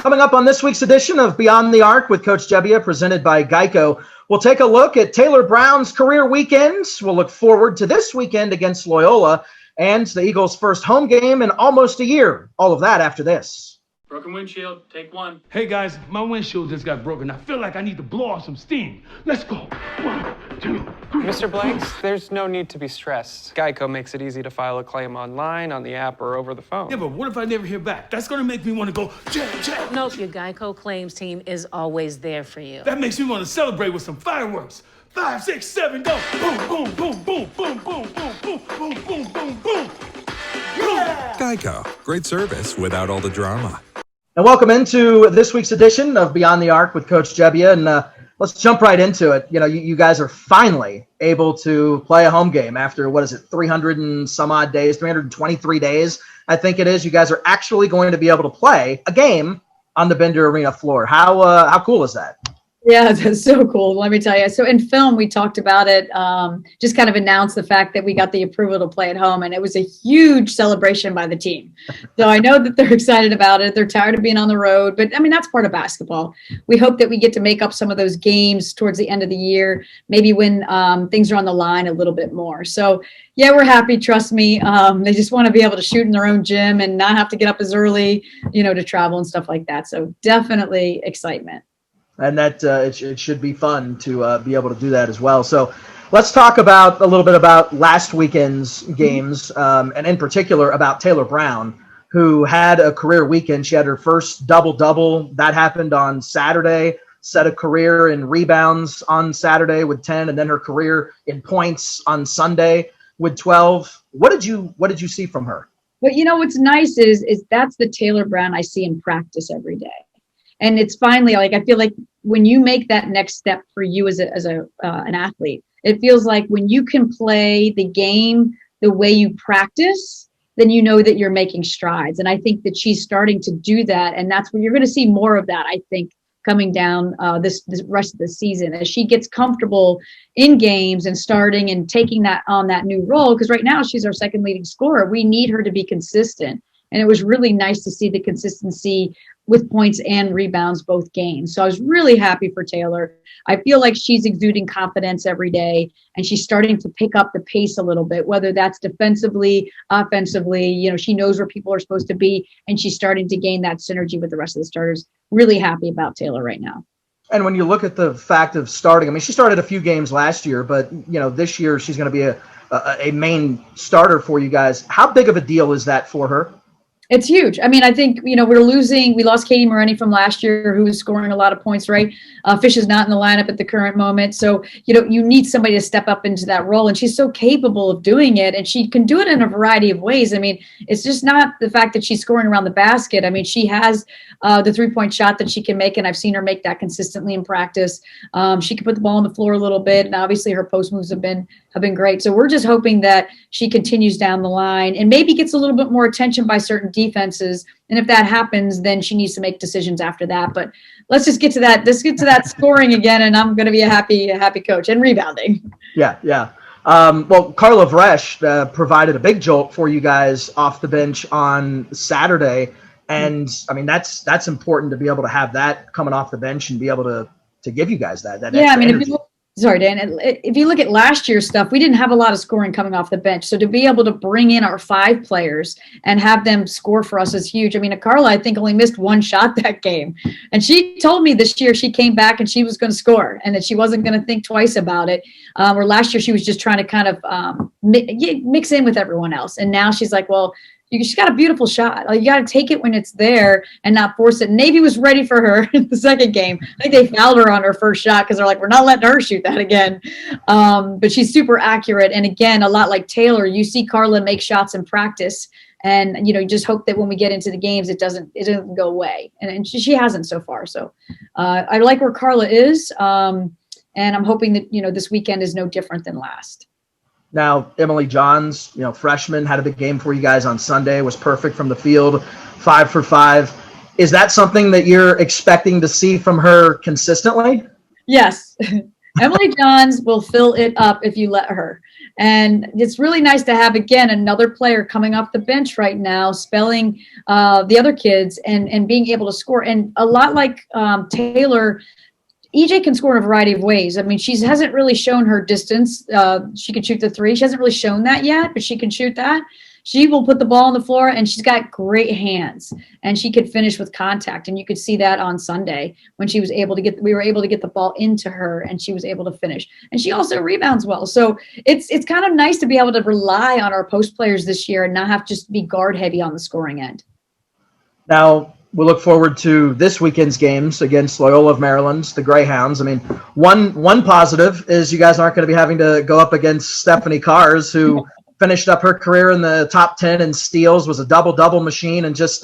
Coming up on this week's edition of Beyond the Arc with Coach Gebbia, presented by Geico, we'll take a look at Taylor Brown's career weekends. We'll look forward to this weekend against Loyola and the Eagles' first home game in almost a year. All of that after this. Broken windshield, take one. Hey guys, my windshield just got broken. I feel like I need to blow off some steam. Let's go. 1, 2, 3. Mr. Blanks, there's no need to be stressed. Geico makes it easy to file a claim online, on the app, or over the phone. Yeah, but what if I never hear back? That's gonna make me want to go, Jack. No, your Geico claims team is always there for you. That makes me want to celebrate with some fireworks. 5, 6, 7, go. Boom, boom, boom, boom, boom, boom, boom, boom, boom, boom, boom, boom. Yeah! Geico, great service without all the drama. And welcome into this week's edition of Beyond the Arc with Coach Gebbia. And let's jump right into it. You guys are finally able to play a home game after, 300 and some odd days, 323 days, I think it is. You guys are actually going to be able to play a game on the Bender Arena floor. How cool is that? Yeah, that's so cool. Let me tell you. So in film, we talked about it, just kind of announced the fact that we got the approval to play at home, and it was a huge celebration by the team. So I know that they're excited about it. They're tired of being on the road, but I mean, that's part of basketball. We hope that we get to make up some of those games towards the end of the year, maybe when things are on the line a little bit more. So yeah, we're happy. Trust me. They just want to be able to shoot in their own gym and not have to get up as early, to travel and stuff like that. So definitely excitement. And that it should be fun to be able to do that as well. So let's talk a little bit about last weekend's games, and in particular about Taylor Brown, who had a career weekend. She had her first double-double. That happened on Saturday, set a career in rebounds on Saturday with 10, and then her career in points on Sunday with 12. What did you see from her? But what's nice is that's the Taylor Brown I see in practice every day. And it's finally I feel like when you make that next step for you as an athlete, it feels like when you can play the game the way you practice, then you know that you're making strides. And I think that she's starting to do that. And that's where you're going to see more of that, I think, coming down this rest of the season as she gets comfortable in games and starting and taking that on that new role. Because right now she's our second leading scorer. We need her to be consistent. And it was really nice to see the consistency with points and rebounds both games. So I was really happy for Taylor. I feel like she's exuding confidence every day, and she's starting to pick up the pace a little bit, whether that's defensively, offensively. She knows where people are supposed to be, and she's starting to gain that synergy with the rest of the starters. Really happy about Taylor right now. And when you look at the fact of starting, she started a few games last year, but this year she's going to be a main starter for you guys. How big of a deal is that for her? It's huge. I think, we lost Katie Morenni from last year, who was scoring a lot of points, right? Fish is not in the lineup at the current moment. So, you need somebody to step up into that role. And she's so capable of doing it. And she can do it in a variety of ways. It's just not the fact that she's scoring around the basket. She has the 3-point shot that she can make. And I've seen her make that consistently in practice. She can put the ball on the floor a little bit. And obviously her post moves have been great. So we're just hoping that she continues down the line and maybe gets a little bit more attention by certain defenses. And if that happens, then she needs to make decisions after that. But let's just get to that. Let's get to that scoring again. And I'm going to be a happy coach and rebounding. Yeah. Well, Carla Fresh provided a big jolt for you guys off the bench on Saturday. And that's important to be able to have that coming off the bench and be able to give you guys that extra energy. Sorry, Dan. If you look at last year's stuff, we didn't have a lot of scoring coming off the bench. So to be able to bring in our 5 players and have them score for us is huge. Carla, I think, only missed 1 shot that game. And she told me this year she came back and she was going to score and that she wasn't going to think twice about it. Or last year she was just trying to kind of mix in with everyone else. And now she's like, well, she's got a beautiful shot. You got to take it when it's there and not force it. Navy was ready for her in the second game. I think they fouled her on her first shot because they're like, we're not letting her shoot that again. But she's super accurate. And again, a lot like Taylor, you see Carla make shots in practice. And, you just hope that when we get into the games, it doesn't go away. And she hasn't so far. So I like where Carla is. And I'm hoping that, this weekend is no different than last. Now, Emily Johns, freshman, had a big game for you guys on Sunday, was perfect from the field, 5 for 5. Is that something that you're expecting to see from her consistently? Yes. Emily Johns will fill it up if you let her. And it's really nice to have, again, another player coming off the bench right now, spelling the other kids and being able to score. And a lot like Taylor, EJ can score in a variety of ways. I mean, she hasn't really shown her distance. She can shoot the three. She hasn't really shown that yet, but she can shoot that. She will put the ball on the floor, and she's got great hands, and she could finish with contact. And you could see that on Sunday when she was able to we were able to get the ball into her, and she was able to finish. And she also rebounds well. So it's kind of nice to be able to rely on our post players this year and not have to just be guard heavy on the scoring end. Now, we'll look forward to this weekend's games against Loyola of Maryland, the Greyhounds. I mean, one positive is you guys aren't going to be having to go up against Stephanie Cars, who finished up her career in the top 10 in steals, was a double-double machine, and just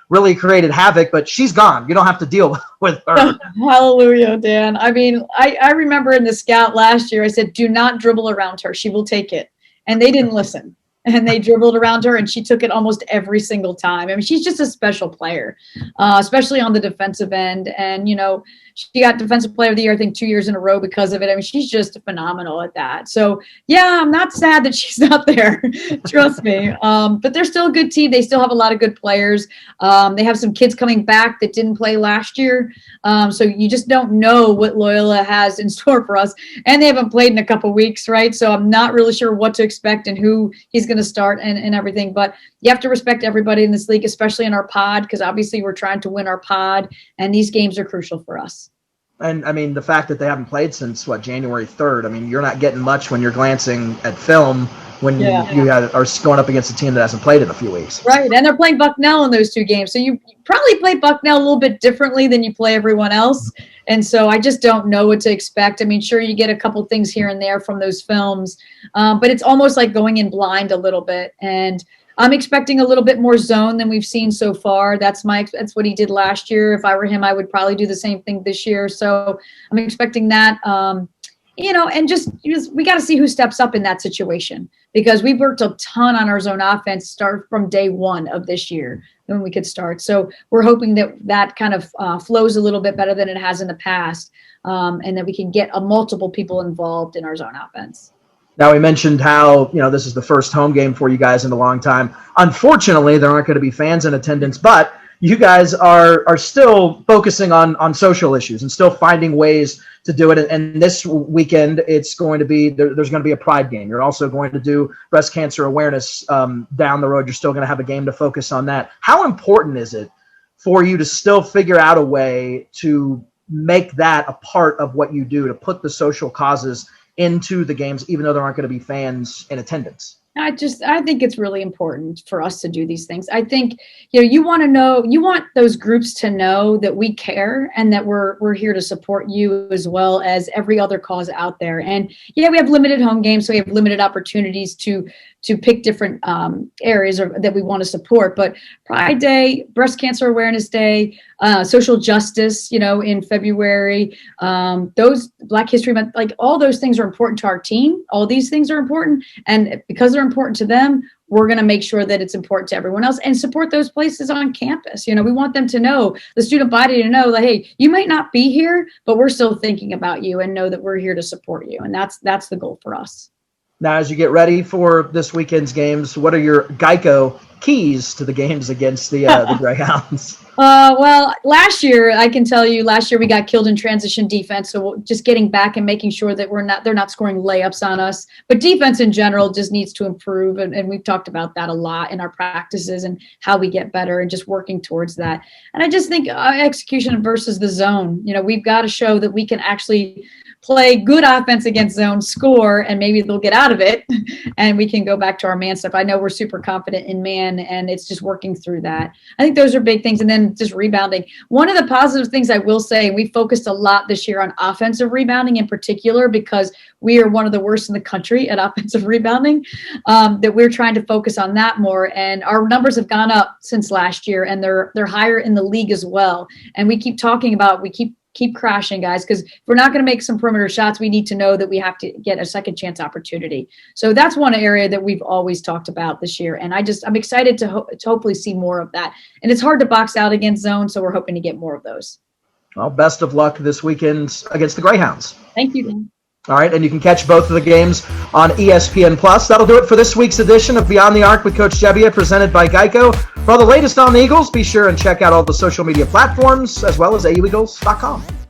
really created havoc. But she's gone. You don't have to deal with her. Hallelujah, Dan. I mean, I remember in the scout last year, I said, do not dribble around her. She will take it. And they didn't listen. And they dribbled around her, and she took it almost every single time. I mean, she's just a special player, especially on the defensive end. And, you know, she got Defensive Player of the Year, I think, 2 years in a row because of it. I mean, she's just phenomenal at that. So, yeah, I'm not sad that she's not there. Trust me. But they're still a good team. They still have a lot of good players. They have some kids coming back that didn't play last year. So you just don't know what Loyola has in store for us. And they haven't played in a couple weeks, right? So I'm not really sure what to expect and who he's going to start and everything. But you have to respect everybody in this league, especially in our pod, because obviously we're trying to win our pod, and these games are crucial for us. And, I mean, the fact that they haven't played since, January 3rd, I mean, you're not getting much when you're glancing at film when you are going up against a team that hasn't played in a few weeks. Right, and they're playing Bucknell in those two games. So you probably play Bucknell a little bit differently than you play everyone else. And so I just don't know what to expect. I mean, sure, you get a couple things here and there from those films, but it's almost like going in blind a little bit. And I'm expecting a little bit more zone than we've seen so far. That's what he did last year. If I were him, I would probably do the same thing this year. So I'm expecting that. And just we got to see who steps up in that situation, because we've worked a ton on our zone offense start from day one of this year when we could start. So we're hoping that kind of flows a little bit better than it has in the past, and that we can get multiple people involved in our zone offense. Now, we mentioned how, this is the first home game for you guys in a long time. Unfortunately, there aren't going to be fans in attendance, but you guys are still focusing on social issues and still finding ways to do it. And this weekend, it's going to be, there's going to be a pride game. You're also going to do breast cancer awareness down the road. You're still going to have a game to focus on that. How important is it for you to still figure out a way to make that a part of what you do, to put the social causes into the games, even though there aren't going to be fans in attendance? I think it's really important for us to do these things. I think, you want those groups to know that we care and that we're here to support you as well as every other cause out there. And we have limited home games, so we have limited opportunities to pick different areas that we want to support. But Pride Day, Breast Cancer Awareness Day, social justice, in February, those Black History Month, like all those things are important to our team. All these things are important. And because they're important to them, we're going to make sure that it's important to everyone else and support those places on campus. We want them to know, the student body to know that, hey, you might not be here, but we're still thinking about you and know that we're here to support you. And that's the goal for us. Now, as you get ready for this weekend's games, what are your Geico keys to the games against the Greyhounds? Well, last year, I can tell you, we got killed in transition defense. So just getting back and making sure that they're not scoring layups on us. But defense in general just needs to improve. And we've talked about that a lot in our practices and how we get better and just working towards that. And I just think execution versus the zone, we've got to show that we can actually play good offense against zone, score, and maybe they'll get out of it and we can go back to our man stuff. I know we're super confident in man, and it's just working through that. I think those are big things. And then just rebounding. One of the positive things I will say, we focused a lot this year on offensive rebounding in particular, because we are one of the worst in the country at offensive rebounding, that we're trying to focus on that more. And our numbers have gone up since last year, and they're higher in the league as well. And we keep talking about, keep crashing, guys, because if we're not going to make some perimeter shots, we need to know that we have to get a second chance opportunity. So that's one area that we've always talked about this year. And I'm excited to hopefully see more of that. And it's hard to box out against zone, so we're hoping to get more of those. Well, best of luck this weekend against the Greyhounds. Thank you, Dan. All right, and you can catch both of the games on ESPN+. That'll do it for this week's edition of Beyond the Arc with Coach Gebbia, presented by Geico. For all the latest on the Eagles, be sure and check out all the social media platforms, as well as AUEagles.com.